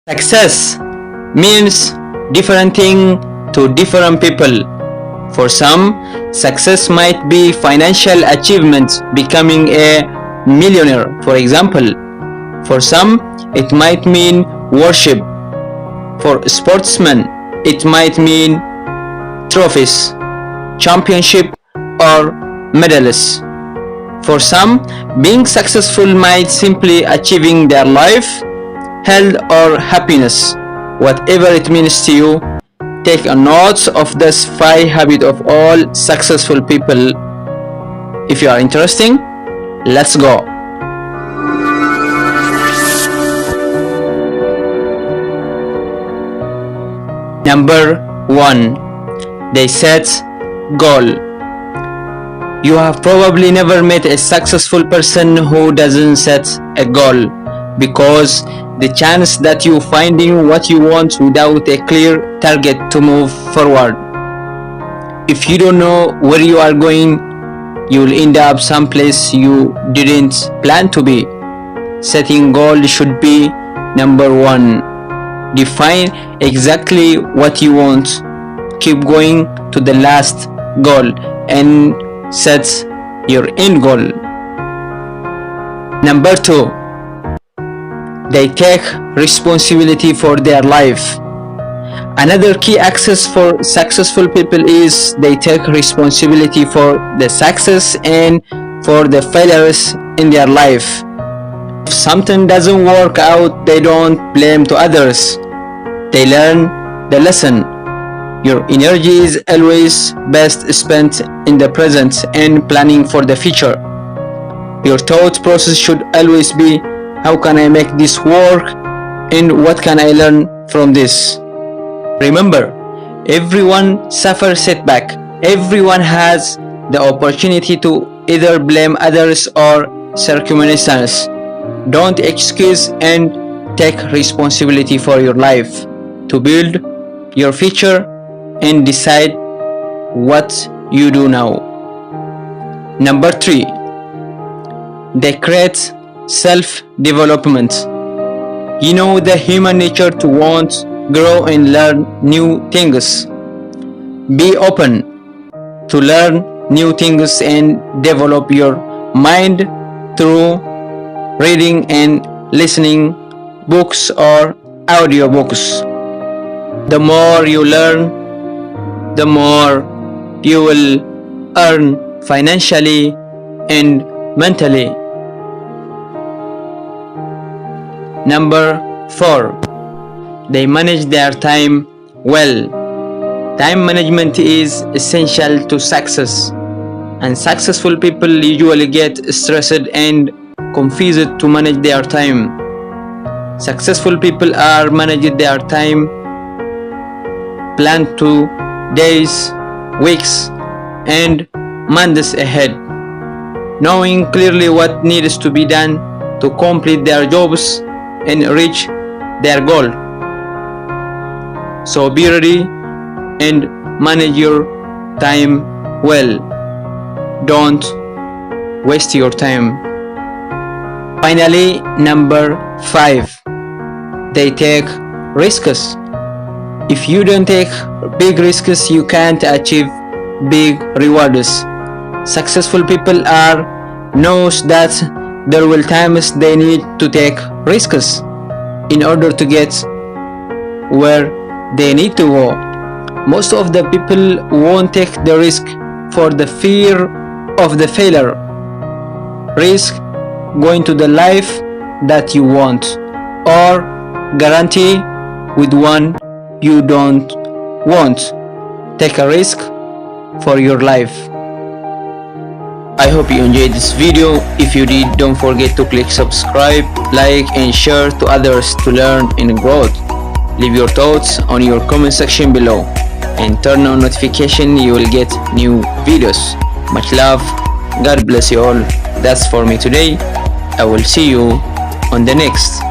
Success means different thing to different people. For some, success might be financial achievements, becoming a millionaire, for example. For some, it might mean worship. For sportsmen, it might mean trophies, championship, or medals. For some, being successful might simply achieving their life, health, or happiness. Whatever it means to you, take a note of this 5 habits of all successful people. If you are interested, let's go. Number 1. They set goal. You have probably never met a successful person who doesn't set a goal, because the chance that you finding what you want without a clear target to move forward. If you don't know where you are going, you will end up someplace you didn't plan to be. Setting goal should be number 1. Define exactly what you want. Keep going to the last goal and set your end goal. Number 2. They take responsibility for their life. Another key access for successful people is they take responsibility for the success and for the failures in their life. If something doesn't work out, they don't blame to others. They learn the lesson. Your energy is always best spent in the present and planning for the future. Your thought process should always be, how can I make this work and what can I learn from this? Remember, everyone suffers setback. Everyone has the opportunity to either blame others or circumstances. Don't excuse and take responsibility for your life, to build your future and decide what you do now. Number 3. They create self-development. You know the human nature to want, grow and learn new things. Be open to learn new things and develop your mind through reading and listening books or audiobooks. The more you learn, the more you will earn financially and mentally. Number 4. They manage their time well. Time management is essential to success, and successful people usually get stressed and confused to manage their time. Successful people are managing their time, plan to days, weeks, and months ahead, knowing clearly what needs to be done to complete their jobs and reach their goal. So be ready and manage your time well. Don't waste your time. Finally, number 5. They take risks. If you don't take big risks, you can't achieve big rewards. Successful people knows that there will times they need to take risks in order to get where they need to go. Most of the people won't take the risk for the fear of the failure. Risk going to the life that you want, or guarantee with one you don't want. Take a risk for your life. I hope you enjoyed this video. If you did, don't forget to click subscribe, like and share to others to learn and grow. Leave your thoughts on your comment section below and turn on notification. You will get new videos. Much love. God bless you all. That's for me today. I will see you on the next.